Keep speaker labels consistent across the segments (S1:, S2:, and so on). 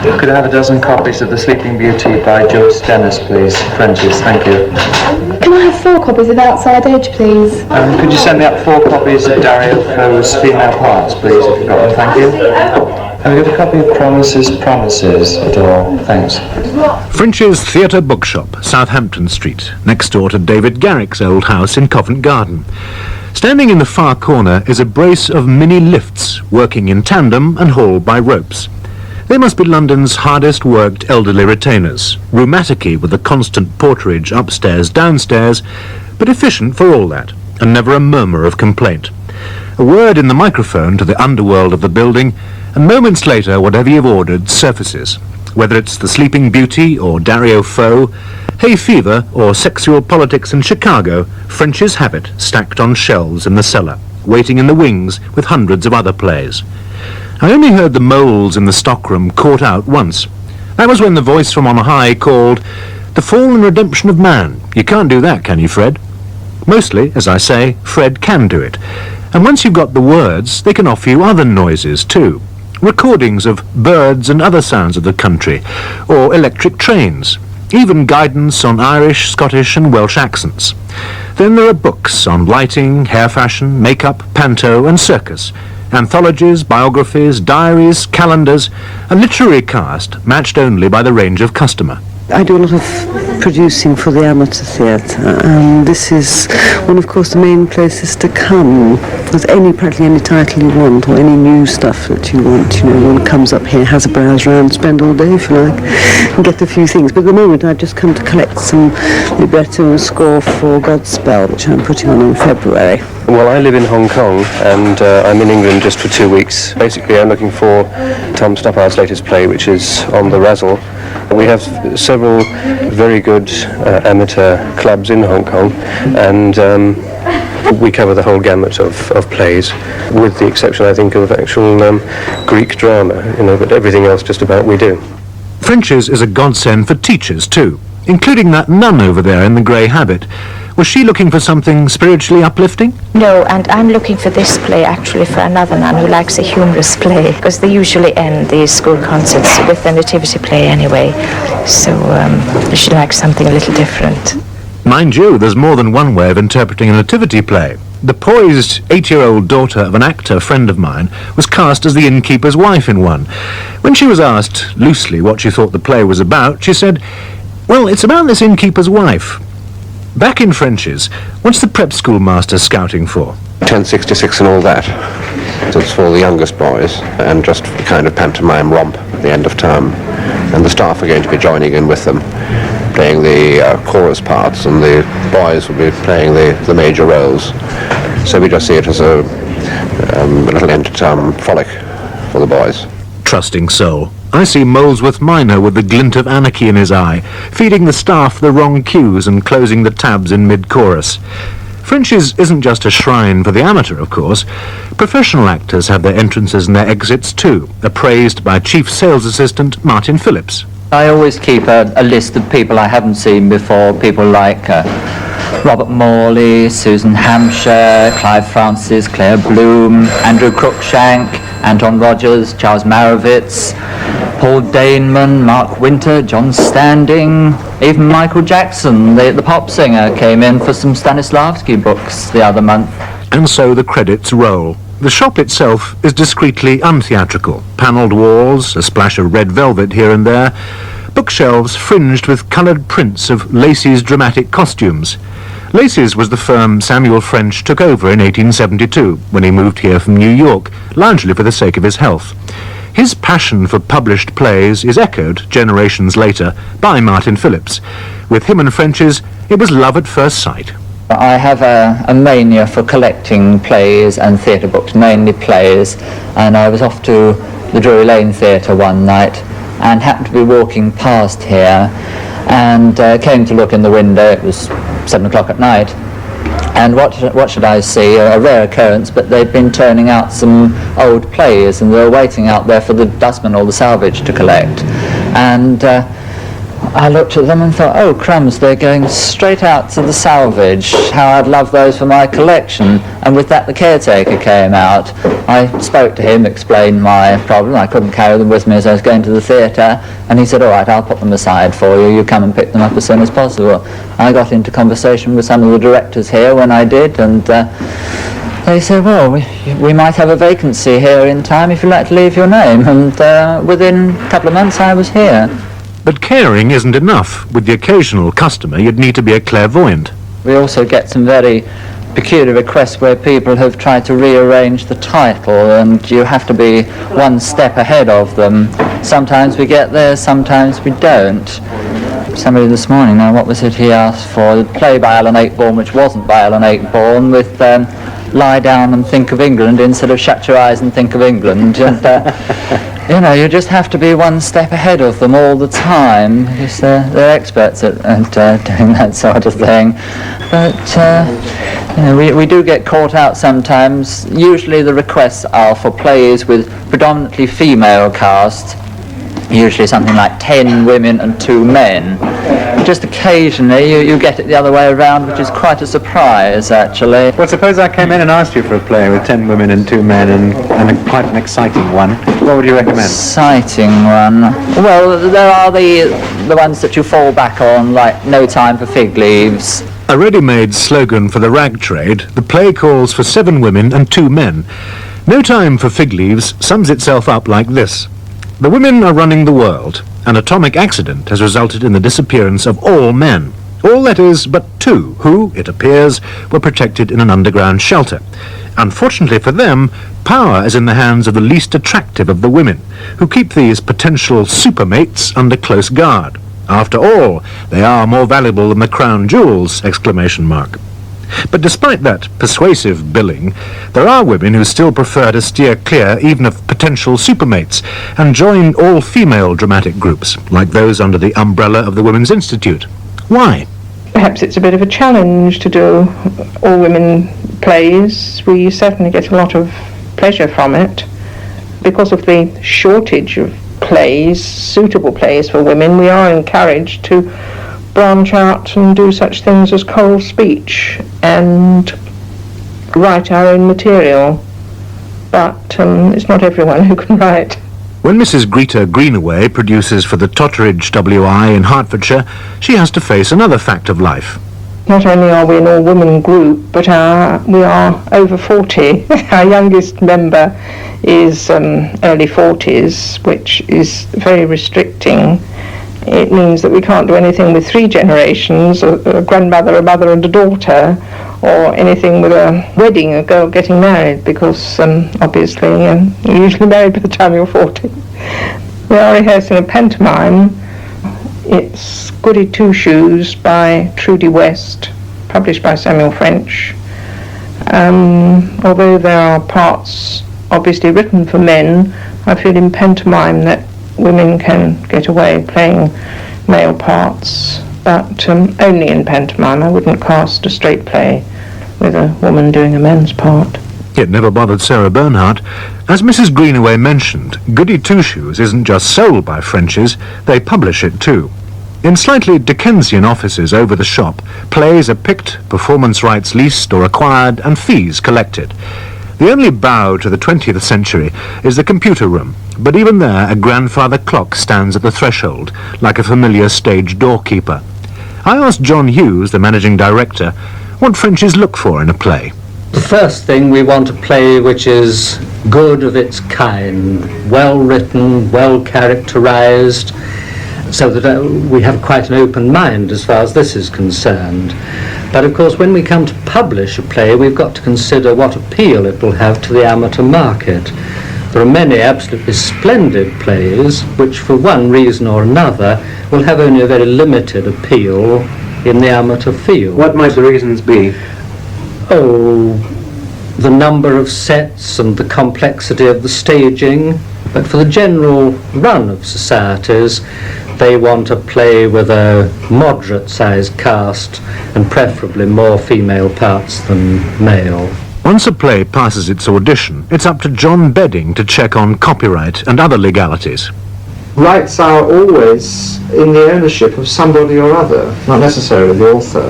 S1: Could I have a dozen copies of The Sleeping Beauty by George Stennis, please? French's, thank you.
S2: Can I have 4 copies of Outside Edge, please?
S1: Could you send me up 4 copies of Dario Fo's Female Parts, please, if you've got them, thank you. Have you got a copy of Promises at all? Thanks.
S3: French's Theatre Bookshop, Southampton Street, next door to David Garrick's old house in Covent Garden. Standing in the far corner is a brace of mini lifts, working in tandem and hauled by ropes. They must be London's hardest worked elderly retainers, rheumaticy with the constant porterage upstairs, downstairs, but efficient for all that, and never a murmur of complaint. A word in the microphone to the underworld of the building, and moments later whatever you've ordered surfaces. Whether it's The Sleeping Beauty or Dario Fo, Hay Fever or Sexual Politics in Chicago, French's have it stacked on shelves in the cellar, waiting in the wings with hundreds of other plays. I only heard the moles in the stockroom caught out once. That was when the voice from on high called, "The Fall and Redemption of Man." You can't do that, can you, Fred? Mostly, as I say, Fred can do it. And once you've got the words, they can offer you other noises too. Recordings of birds and other sounds of the country, or electric trains, even guidance on Irish, Scottish and Welsh accents. Then there are books on lighting, hair fashion, makeup, panto and circus, anthologies, biographies, diaries, calendars, a literary cast matched only by the range of customer.
S4: I do a lot of producing for the amateur theatre, and this is one, of course, the main places to come. There's practically any title you want, or any new stuff that you want. One comes up here, has a browse round, spend all day, if you like, and get a few things. But at the moment, I've just come to collect some libretto and score for Godspell, which I'm putting on in February.
S5: Well, I live in Hong Kong, and I'm in England just for 2 weeks. Basically, I'm looking for Tom Stoppard's latest play, which is On the Razzle. We have several very good amateur clubs in Hong Kong, and we cover the whole gamut of plays, with the exception, I think, of actual Greek drama, but everything else just about we do.
S3: French's is a godsend for teachers too, including that nun over there in the grey habit. Was she looking for something spiritually uplifting?
S6: No, and I'm looking for this play actually for another nun who likes a humorous play, because they usually end these school concerts with a nativity play anyway, so she likes something a little different.
S3: Mind you, there's more than one way of interpreting a nativity play. The poised 8-year-old daughter of an actor friend of mine was cast as the innkeeper's wife in one. When she was asked loosely what she thought the play was about, she said, "Well, it's about this innkeeper's wife." Back in French's, what's the prep school master scouting for?
S7: 1066 and all that. So it's for the youngest boys, and just a kind of pantomime romp at the end of term. And the staff are going to be joining in with them, playing the chorus parts, and the boys will be playing the major roles. So we just see it as a little end-of-term frolic for the boys.
S3: Trusting soul. I see Molesworth Minor with the glint of anarchy in his eye, feeding the staff the wrong cues and closing the tabs in mid-chorus. French's isn't just a shrine for the amateur, of course. Professional actors have their entrances and their exits too, appraised by Chief Sales Assistant Martin Phillips.
S8: I always keep a list of people I haven't seen before, people like Robert Morley, Susan Hampshire, Clive Francis, Claire Bloom, Andrew Cruikshank, Anton Rogers, Charles Marovitz, Paul Daneman, Mark Winter, John Standing, even Michael Jackson, the pop singer, came in for some Stanislavski books the other month.
S3: And so the credits roll. The shop itself is discreetly untheatrical. Panelled walls, a splash of red velvet here and there, bookshelves fringed with coloured prints of Lacey's dramatic costumes. Lacey's was the firm Samuel French took over in 1872 when he moved here from New York, largely for the sake of his health. His passion for published plays is echoed, generations later, by Martin Phillips. With him and French's, it was love at first sight.
S8: I have a mania for collecting plays and theatre books, mainly plays, and I was off to the Drury Lane Theatre one night and happened to be walking past here and came to look in the window. It was 7 o'clock at night, and what should I see? A rare occurrence, but they'd been turning out some old plays and they were waiting out there for the dustman or the salvage to collect. And I looked at them and thought, oh crumbs, they're going straight out to the salvage. How I'd love those for my collection. And with that the caretaker came out. I spoke to him, explained my problem. I couldn't carry them with me as I was going to the theatre, and he said, all right, I'll put them aside for you. You come and pick them up as soon as possible. I got into conversation with some of the directors here when I did, and they said, well, we might have a vacancy here in time if you'd like to leave your name. And within a couple of months I was here.
S3: But caring isn't enough. With the occasional customer, you'd need to be a clairvoyant.
S8: We also get some very peculiar requests where people have tried to rearrange the title, and you have to be one step ahead of them. Sometimes we get there, sometimes we don't. Somebody this morning, now what was it he asked for? The play by Alan Ayckbourn, which wasn't by Alan Ayckbourn, with Lie Down and Think of England instead of Shut Your Eyes and Think of England. And, you know, you just have to be one step ahead of them all the time, because they're experts at doing that sort of thing. But, you know, we do get caught out sometimes. Usually the requests are for plays with predominantly female cast, usually something like 10 women and 2 men. Just occasionally you get it the other way around, which is quite a surprise, actually.
S9: Well, suppose I came in and asked you for a play with 10 women and 2 men and quite an exciting one. What would you recommend?
S8: Exciting one. Well, there are the ones that you fall back on, like No Time for Fig Leaves.
S3: A ready-made slogan for the rag trade, the play calls for 7 women and 2 men. No Time for Fig Leaves sums itself up like this. The women are running the world. An atomic accident has resulted in the disappearance of all men. All, that is, but 2, who, it appears, were protected in an underground shelter. Unfortunately for them, power is in the hands of the least attractive of the women, who keep these potential supermates under close guard. After all, they are more valuable than the crown jewels! Exclamation mark. But despite that persuasive billing, there are women who still prefer to steer clear even of potential supermates and join all-female dramatic groups, like those under the umbrella of the Women's Institute. Why?
S10: Perhaps it's a bit of a challenge to do all-women plays. We certainly get a lot of pleasure from it. Because of the shortage of plays, suitable plays for women, we are encouraged to branch out and do such things as choral speech and write our own material. But it's not everyone who can write.
S3: When Mrs. Greta Greenaway produces for the Totteridge WI in Hertfordshire, she has to face another fact of life.
S10: Not only are we an all-women group, but we are over 40. Our youngest member is early 40s, which is very restricting. It means that we can't do anything with 3 generations, a grandmother, a mother and a daughter, or anything with a wedding, a girl getting married, because obviously you're usually married by the time you're 40. We are rehearsing a pantomime. It's Goody Two Shoes by Trudy West, published by Samuel French. Although there are parts obviously written for men, I feel in pantomime that women can get away playing male parts, but only in pantomime. I wouldn't cast a straight play with a woman doing a man's part.
S3: It never bothered Sarah Bernhardt. As Mrs. Greenaway mentioned, Goody Two Shoes isn't just sold by French's, they publish it too. In slightly Dickensian offices over the shop, plays are picked, performance rights leased or acquired, and fees collected. The only bow to the 20th century is the computer room, but even there a grandfather clock stands at the threshold, like a familiar stage doorkeeper. I asked John Hughes, the managing director, what French's look for in a play.
S11: The first thing, we want a play which is good of its kind, well written, well characterized, so that we have quite an open mind as far as this is concerned. But of course, when we come to publish a play, we've got to consider what appeal it will have to the amateur market. There are many absolutely splendid plays which, for one reason or another, will have only a very limited appeal in the amateur field.
S9: What might the reasons be?
S11: Oh, the number of sets and the complexity of the staging. But for the general run of societies, they want a play with a moderate-sized cast and preferably more female parts than male.
S3: Once a play passes its audition, it's up to John Bedding to check on copyright and other legalities.
S12: rights are always in the ownership of somebody or other, not necessarily the author.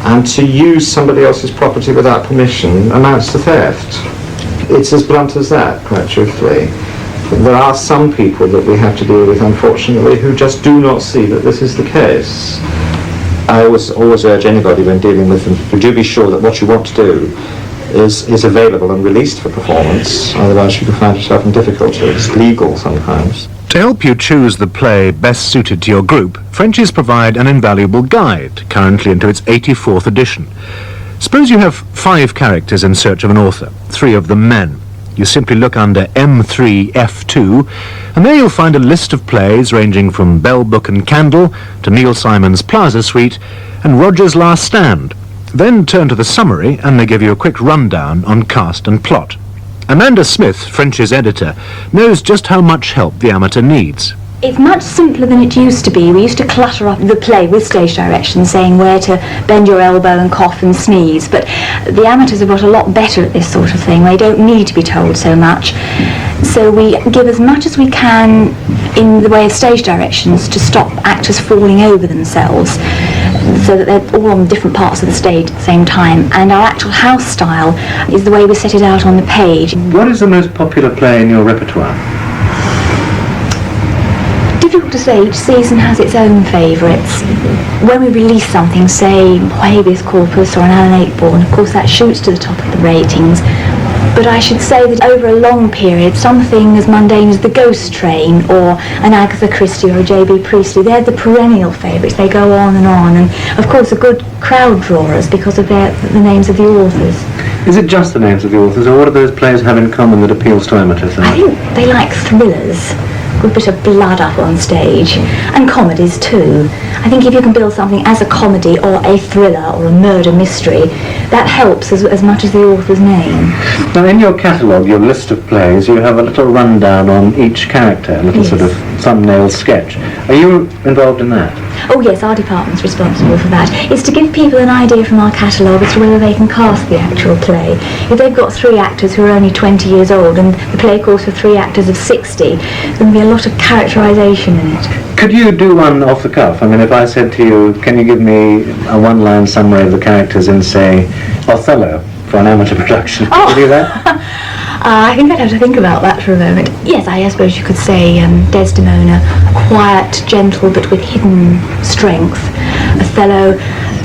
S12: And to use somebody else's property without permission amounts to theft. It's as blunt as that, quite truthfully. There are some people that we have to deal with, unfortunately, who just do not see that this is the case. I always urge anybody when dealing with them, do be sure that what you want to do is available and released for performance, otherwise you can find yourself in difficulty. It's legal sometimes.
S3: To help you choose the play best suited to your group, Frenchies provide an invaluable guide, currently into its 84th edition. Suppose you have 5 characters in search of an author, 3 of them men. You simply look under M3F2, and there you'll find a list of plays ranging from Bell, Book and Candle to Neil Simon's Plaza Suite and Roger's Last Stand. Then turn to the summary, and they give you a quick rundown on cast and plot. Amanda Smith, French's editor, knows just how much help the amateur needs.
S13: It's much simpler than it used to be. We used to clutter up the play with stage directions saying where to bend your elbow and cough and sneeze, but the amateurs have got a lot better at this sort of thing. They don't need to be told so much. So we give as much as we can in the way of stage directions to stop actors falling over themselves, so that they're all on different parts of the stage at the same time. And our actual house style is the way we set it out on the page.
S9: What is the most popular play in your repertoire?
S13: Difficult to say. Each season has its own favourites. When we release something, say Habeas Corpus or an Alan Ayckbourn, of course that shoots to the top of the ratings. But I should say that over a long period, something as mundane as The Ghost Train or an Agatha Christie or a J.B. Priestley, they're the perennial favourites. They go on, and of course are good crowd drawers because of the names of the authors.
S9: Is it just the names of the authors, or what do those plays have in common that appeals to amateurs?
S13: I think they like thrillers. Good bit of blood up on stage, and comedies too. I think if you can build something as a comedy or a thriller or a murder mystery, that helps as much as the author's name.
S9: Now in your catalogue, your list of plays, you have a little rundown on each character, a little sort of thumbnail sketch. Are you involved in that?
S13: Oh yes, our department's responsible for that. It's to give people an idea from our catalogue as to whether they can cast the actual play. If they've got 3 actors who are only 20 years old and the play calls for 3 actors of 60, there's going to be a lot of characterisation in it.
S9: Could you do one off the cuff? I mean, if I said to you, can you give me a one-line summary of the characters in, say, Othello for an amateur production? Could you do that?
S13: I think I'd have to think about that for a moment. Yes, I suppose you could say Desdemona, quiet, gentle, but with hidden strength. Othello,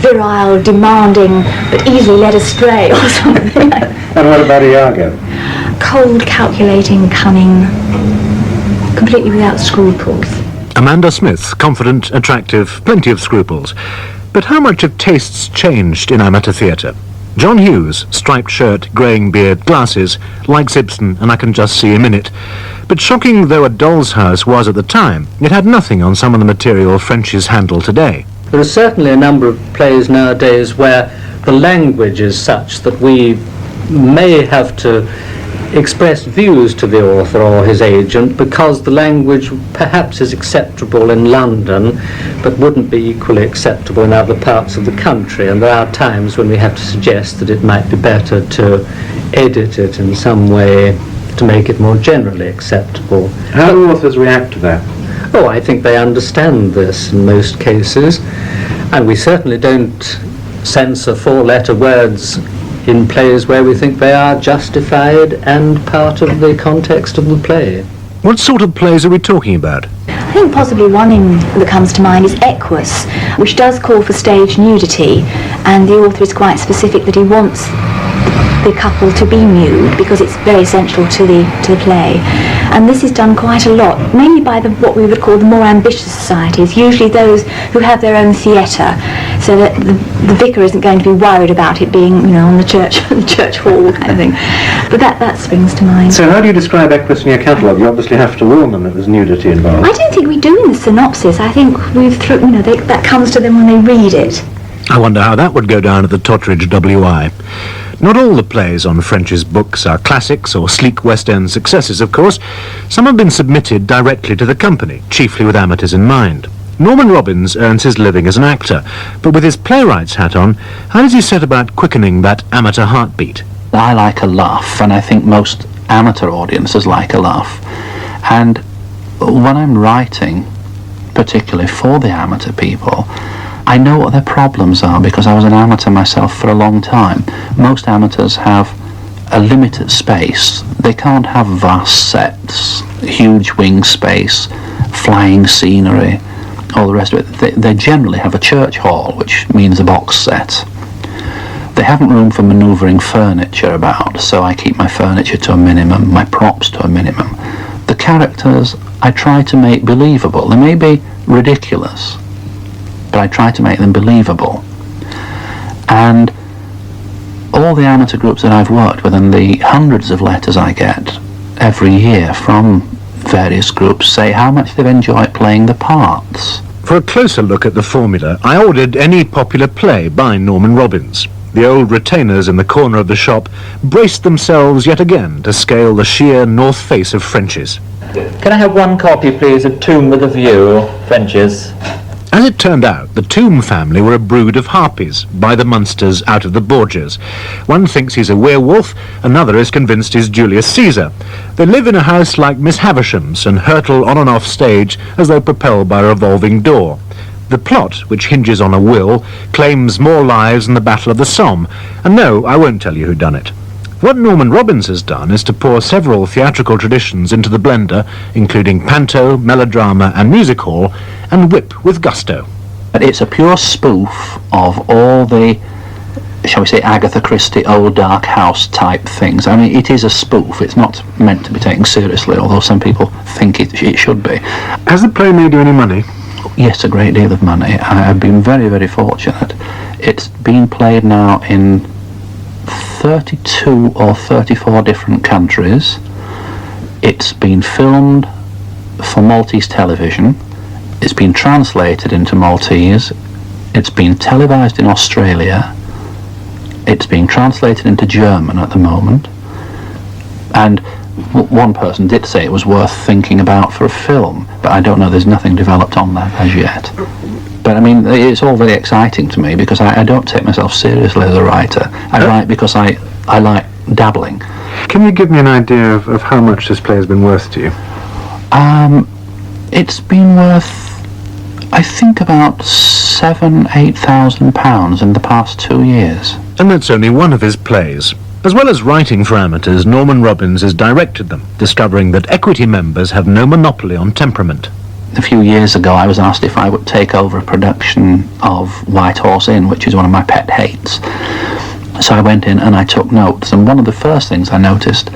S13: virile, demanding, but easily led astray, or something.
S9: And what about Iago?
S13: Cold, calculating, cunning, completely without scruples.
S3: Amanda Smith, confident, attractive, plenty of scruples. But how much have tastes changed in amateur theatre? John Hughes, striped shirt, greying beard, glasses, likes Ibsen, and I can just see him in it. But shocking though A Doll's House was at the time, it had nothing on some of the material Frenchies handle today.
S11: There are certainly a number of plays nowadays where the language is such that we may have to express views to the author or his agent because the language perhaps is acceptable in London but wouldn't be equally acceptable in other parts of the country, and there are times when we have to suggest that it might be better to edit it in some way to make it more generally acceptable.
S9: How do authors react to that?
S11: Oh, I think they understand this in most cases, and we certainly don't censor 4-letter words in plays where we think they are justified and part of the context of the play.
S3: What sort of plays are we talking about?
S13: I think possibly one that comes to mind is Equus, which does call for stage nudity, and the author is quite specific that he wants the couple to be nude because it's very essential to the play. And this is done quite a lot, mainly by what we would call the more ambitious societies, usually those who have their own theatre, so that the vicar isn't going to be worried about it being, on the church hall kind of thing. But that springs to mind.
S9: So how do you describe Equus in your catalogue? You obviously have to warn them that there's nudity involved.
S13: I don't think we do in the synopsis. I think that comes to them when they read it.
S3: I wonder how that would go down at the Totteridge WI. Not all the plays on French's books are classics or sleek West End successes, of course. Some have been submitted directly to the company, chiefly with amateurs in mind. Norman Robbins earns his living as an actor, but with his playwright's hat on, how does he set about quickening that amateur heartbeat?
S14: I like a laugh, and I think most amateur audiences like a laugh. And when I'm writing, particularly for the amateur people, I know what their problems are because I was an amateur myself for a long time. Most amateurs have a limited space. They can't have vast sets, huge wing space, flying scenery, all the rest of it. They generally have a church hall, which means a box set. They haven't room for manoeuvring furniture about, so I keep my furniture to a minimum, my props to a minimum. The characters I try to make believable. They may be ridiculous, but I try to make them believable. And all the amateur groups that I've worked with and the hundreds of letters I get every year from various groups say how much they've enjoyed playing the parts.
S3: For a closer look at the formula, I ordered any popular play by Norman Robbins. The old retainers in the corner of the shop braced themselves yet again to scale the sheer north face of French's.
S8: Can I have one copy, please, of Tomb with a View, French's?
S3: As it turned out, the Tomb family were a brood of harpies, by the Munsters out of the Borgias. One thinks he's a werewolf, another is convinced he's Julius Caesar. They live in a house like Miss Havisham's and hurtle on and off stage as though propelled by a revolving door. The plot, which hinges on a will, claims more lives than the Battle of the Somme, and no, I won't tell you who done it. What Norman Robbins has done is to pour several theatrical traditions into the blender, including panto, melodrama and music hall, and whip with gusto.
S14: It's a pure spoof of all the, shall we say, Agatha Christie old dark house type things. I mean, it is a spoof. It's not meant to be taken seriously, although some people think it should be.
S3: Has the play made you any money?
S14: Yes, a great deal of money. I've been very, very fortunate. It's been played now in 32 or 34 different countries. It's been filmed for Maltese television. It's been translated into Maltese. It's been televised in Australia. It's being translated into German at the moment. And one person did say it was worth thinking about for a film, but I don't know, there's nothing developed on that as yet. But I mean, it's all very exciting to me because I don't take myself seriously as a writer. I write because I like dabbling.
S3: Can you give me an idea of how much this play has been worth to you?
S14: It's been worth, I think, about £8,000 in the past 2 years.
S3: And that's only one of his plays. As well as writing for amateurs, Norman Robbins has directed them, discovering that equity members have no monopoly on temperament.
S14: A few years ago I was asked if I would take over a production of White Horse Inn, which is one of my pet hates. So I went in and I took notes, and one of the first things I noticed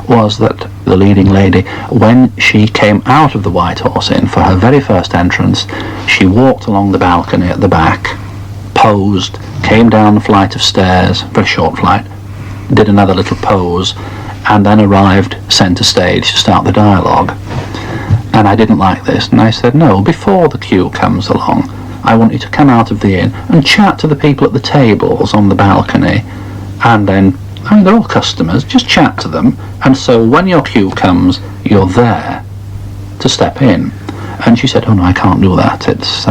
S14: was that the leading lady, when she came out of the White Horse Inn for her very first entrance, she walked along the balcony at the back, posed, came down the flight of stairs, very short flight, did another little pose, and then arrived centre stage to start the dialogue. And I didn't like this, and I said, no, before the cue comes along, I want you to come out of the inn and chat to the people at the tables on the balcony, and then, I mean, they're all customers, just chat to them, and so when your cue comes, you're there to step in. And she said, oh no, I can't do that, it's,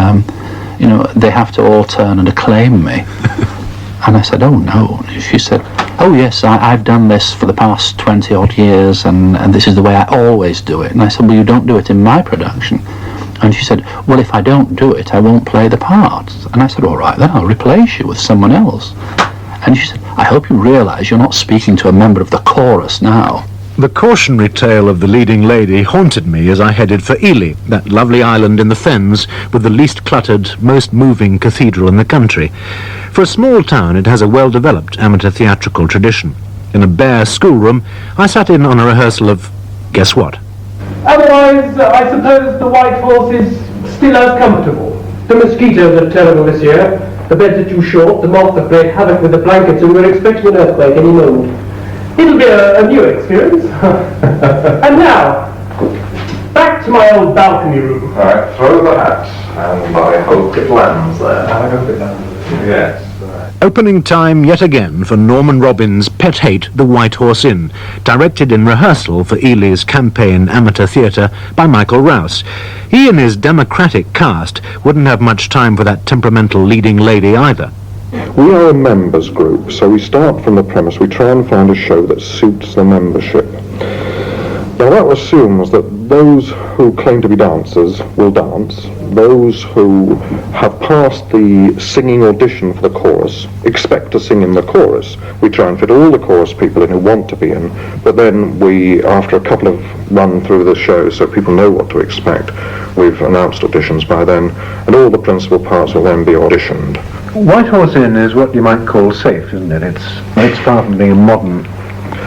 S14: you know, they have to all turn and acclaim me. And I said, oh no. She said, oh yes, I've done this for the past 20 odd years, and this is the way I always do it. And I said, well, you don't do it in my production. And she said, well, if I don't do it, I won't play the part. And I said, all right, then I'll replace you with someone else. And she said, I hope you realise you're not speaking to a member of the chorus now.
S3: The cautionary tale of the leading lady haunted me as I headed for Ely, that lovely island in the fens with the least cluttered, most moving cathedral in the country. For a small town, it has a well-developed amateur theatrical tradition. In a bare schoolroom, I sat in on a rehearsal of, guess what?
S15: Otherwise, I suppose the White Horse is still as comfortable. The mosquitoes are terrible this year. The beds are too short, the moths have played havoc with the blankets, and we're expecting an earthquake any moment. It'll be a new experience. And now, back to my old balcony room.
S16: All right, throw the hat, and I hope it lands there. I hope it lands there. Yes.
S3: Opening time yet again for Norman Robbins' pet hate, The White Horse Inn, directed in rehearsal for Ely's Campaign Amateur Theatre by Michael Rouse. He and his democratic cast wouldn't have much time for that temperamental leading lady either.
S17: We are a members group, so we start from the premise we try and find a show that suits the membership. Now that assumes that those who claim to be dancers will dance, those who have passed the singing audition for the chorus expect to sing in the chorus. We try and fit all the chorus people in who want to be in, but then we, after a couple of run through the show so people know what to expect, we've announced auditions by then, and all the principal parts will then be auditioned.
S9: White Horse Inn is what you might call safe, isn't it? It's far from being a modern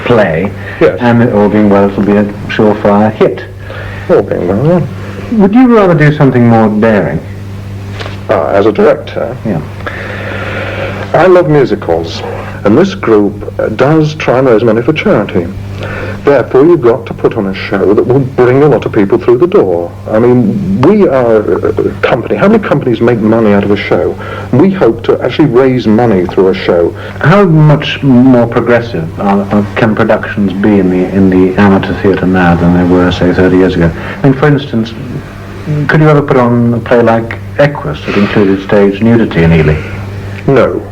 S9: play,
S17: yes.
S9: And all being well, it'll be a surefire hit.
S17: All being well, yeah.
S9: Would you rather do something more daring?
S17: As a director?
S9: Yeah.
S17: I love musicals, and this group does try and raise money for charity. Therefore, you've got to put on a show that will bring a lot of people through the door. I mean, we are a company. How many companies make money out of a show? We hope to actually raise money through a show.
S9: How much more progressive can productions be in the amateur theatre now than they were, say, 30 years ago? I mean, for instance, could you ever put on a play like Equus that included stage nudity in Ely?
S17: No.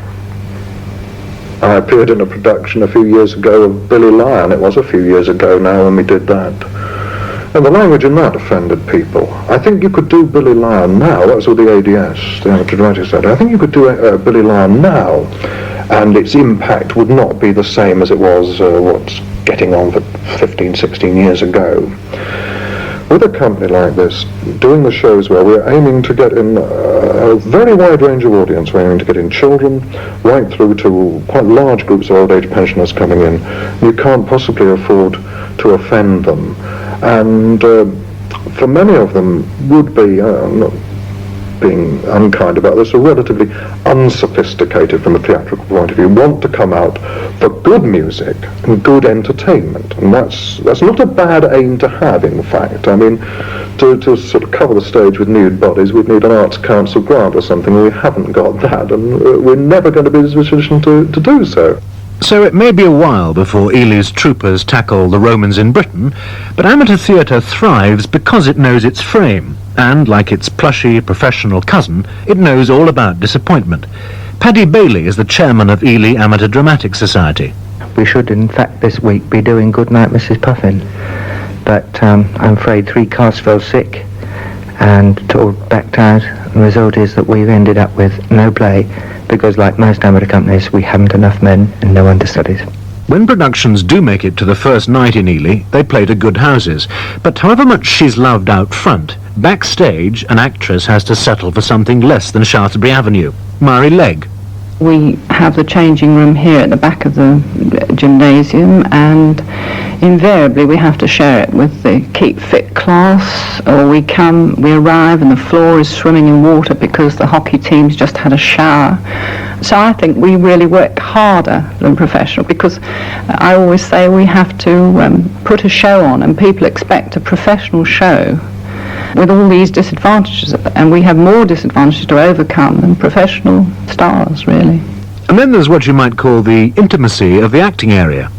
S17: I appeared in a production a few years ago of Billy Lion. It was a few years ago now when we did that. And the language in that offended people. I think you could do Billy Lion now. That was with the ADS, the Amateur Dramatic Society. I think you could do Billy Lion now, and its impact would not be the same as it was what's getting on for 15, 16 years ago. With a company like this, doing the shows well, we're aiming to get in a very wide range of audience. We're aiming to get in children, right through to quite large groups of old age pensioners coming in. You can't possibly afford to offend them. And for many of them would be, I'm not being unkind about this, are relatively unsophisticated from a theatrical point of view, want to come out for good music and good entertainment, and that's not a bad aim to have, in fact. I mean, to sort of cover the stage with nude bodies, we'd need an Arts Council grant or something, and we haven't got that, and we're never going to be in a position to do so.
S3: So it may be a while before Ely's troopers tackle the Romans in Britain, but amateur theatre thrives because it knows its frame, and, like its plushy professional cousin, it knows all about disappointment. Paddy Bailey is the chairman of Ely Amateur Dramatic Society.
S18: We should, in fact, this week be doing Goodnight Mrs. Puffin, but I'm afraid 3 casts fell sick and all backed out. The result is that we've ended up with no play, because like most amateur companies, we haven't enough men and no understudies.
S3: When productions do make it to the first night in Ely, they play to good houses. But however much she's loved out front, backstage an actress has to settle for something less than Shaftesbury Avenue. Mary Legg.
S10: We have the changing room here at the back of the gymnasium, and invariably we have to share it with the Keep Fit class, or we arrive and the floor is swimming in water because the hockey team's just had a shower. So I think we really work harder than professional, because I always say we have to put a show on, and people expect a professional show with all these disadvantages, and we have more disadvantages to overcome than professional stars, really.
S3: And then there's what you might call the intimacy of the acting area.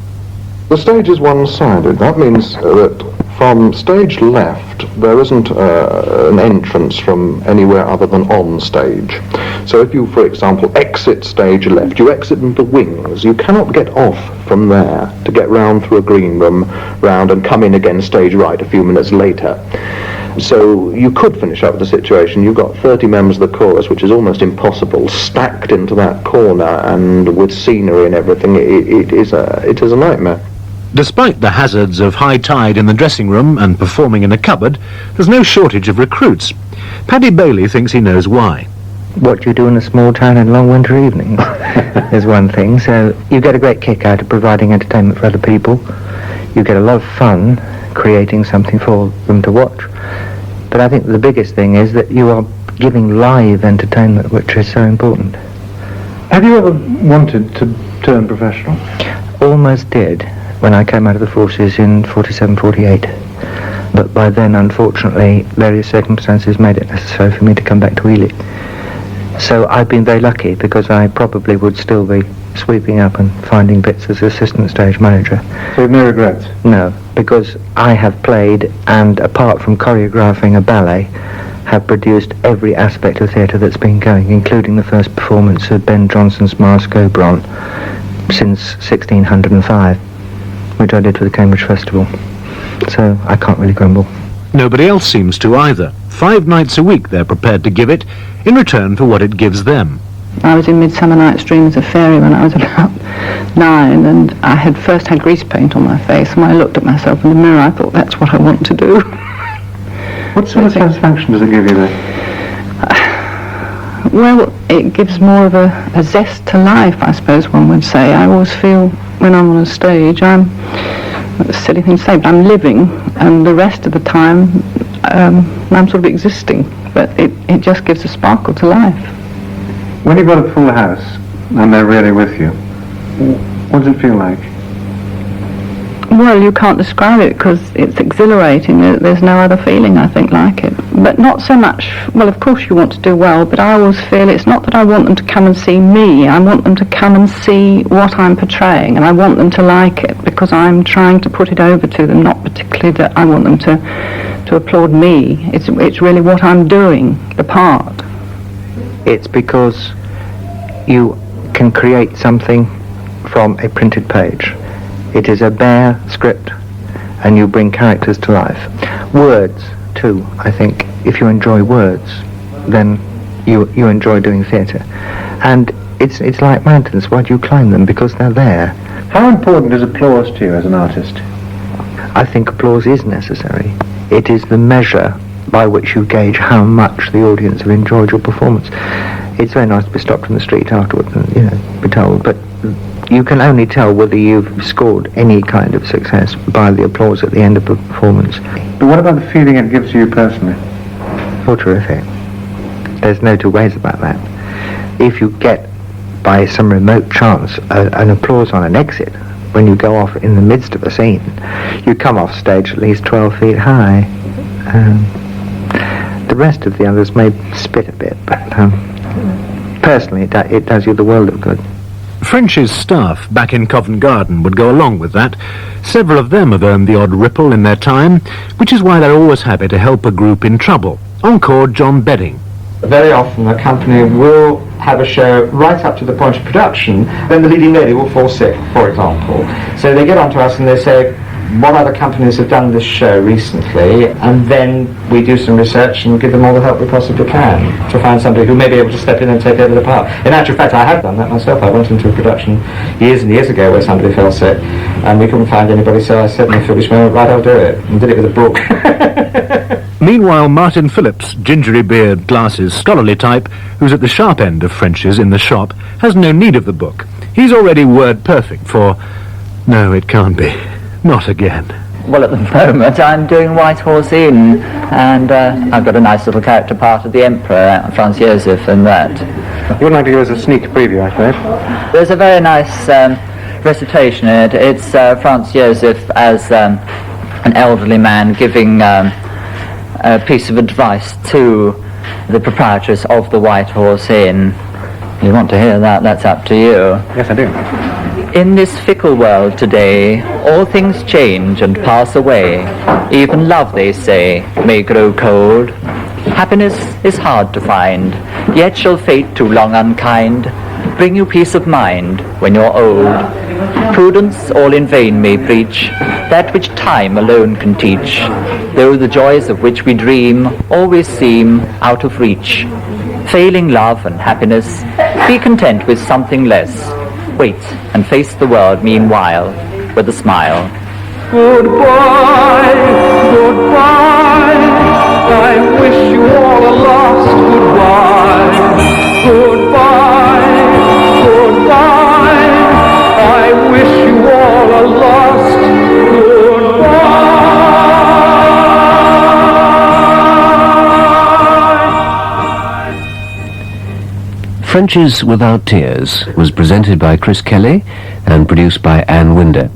S17: The stage is one-sided. That means that from stage left, there isn't an entrance from anywhere other than on stage. So if you, for example, exit stage left, you exit into the wings. You cannot get off from there to get round through a green room, round and come in again stage right a few minutes later. So you could finish up with the situation. You've got 30 members of the chorus, which is almost impossible, stacked into that corner, and with scenery and everything, it is a nightmare.
S3: Despite the hazards of high tide in the dressing room and performing in a cupboard, there's no shortage of recruits. Paddy Bailey thinks he knows why.
S18: What you do in a small town in long winter evenings is one thing. So you get a great kick out of providing entertainment for other people. You get a lot of fun creating something for them to watch. But I think the biggest thing is that you are giving live entertainment, which is so important.
S9: Have you ever wanted to turn professional?
S18: Almost did, when I came out of the forces in 47, 48. But by then, unfortunately, various circumstances made it necessary for me to come back to Ely. So I've been very lucky, because I probably would still be sweeping up and finding bits as assistant stage manager.
S9: So you've no regrets?
S18: No, because I have played, and apart from choreographing a ballet, have produced every aspect of theatre that's been going, including the first performance of Ben Jonson's Masque Oberon since 1605, which I did for the Cambridge Festival. So I can't really grumble.
S3: Nobody else seems to either. 5 nights a week they're prepared to give it in return for what it gives them.
S19: I was in Midsummer Night's Dream as a fairy when I was about 9, and I had first had grease paint on my face, and when I looked at myself in the mirror I thought, that's what I want to do.
S9: What sort of satisfaction does it give you then?
S19: Well, it gives more of a zest to life, I suppose one would say. I always feel when I'm on a stage, that's a silly thing to say, but I'm living, and the rest of the time I'm sort of existing, but it just gives a sparkle to life.
S9: When you've got a full house and they're really with you, what does it feel like?
S19: Well, you can't describe it because it's exhilarating. There's no other feeling, I think, like it. But not so much, well, of course you want to do well, but I always feel it's not that I want them to come and see me. I want them to come and see what I'm portraying, and I want them to like it because I'm trying to put it over to them, not particularly that I want them to applaud me. It's really what I'm doing, the part.
S18: It's because you can create something from a printed page. It is a bare script, and you bring characters to life. Words, too, I think. If you enjoy words, then you enjoy doing theatre. And it's like mountains. Why do you climb them? Because they're there.
S9: How important is applause to you as an artist?
S18: I think applause is necessary. It is the measure by which you gauge how much the audience have enjoyed your performance. It's very nice to be stopped in the street afterwards and, be told, but you can only tell whether you've scored any kind of success by the applause at the end of the performance.
S9: But what about the feeling it gives you personally?
S18: Oh, terrific. There's no two ways about that. If you get, by some remote chance, an applause on an exit, when you go off in the midst of a scene, you come off stage at least 12 feet high. The rest of the others may spit a bit, but personally it does you the world of good.
S3: French's staff back in Covent Garden would go along with that. Several of them have earned the odd ripple in their time, which is why they're always happy to help a group in trouble. Encore John Bedding.
S12: Very often a company will have a show right up to the point of production, then the leading lady will fall sick, for example. So they get onto us and they say, what other companies have done this show recently, and then we do some research and give them all the help we possibly can to find somebody who may be able to step in and take over the part. In actual fact, I have done that myself. I went into a production years and years ago where somebody fell sick and we couldn't find anybody, so I said in a foolish moment, right, I'll do it, and did it with a book.
S3: Meanwhile, Martin Phillips, gingery beard, glasses, scholarly type, who's at the sharp end of French's in the shop, has no need of the book. He's already word perfect for, no, it can't be. Not again.
S8: Well, at the moment I'm doing White Horse Inn, and I've got a nice little character part of the Emperor, Franz Joseph, and that.
S9: You would like to give us a sneak preview, I suppose?
S8: There's a very nice recitation in it. It's Franz Joseph as an elderly man giving a piece of advice to the proprietress of the White Horse Inn. You want to hear that? That's up to you.
S9: Yes, I do.
S8: In this fickle world today, all things change and pass away. Even love, they say, may grow cold. Happiness is hard to find, yet shall fate too long unkind bring you peace of mind when you're old. Prudence all in vain may preach, that which time alone can teach, though the joys of which we dream always seem out of reach. Failing love and happiness, be content with something less. Wait and face the world meanwhile with a smile.
S20: Goodbye, goodbye, I wish you all a last goodbye. Goodbye, goodbye, I wish you all a last goodbye.
S21: French's Without Tears was presented by Chris Kelly and produced by Anne Winder.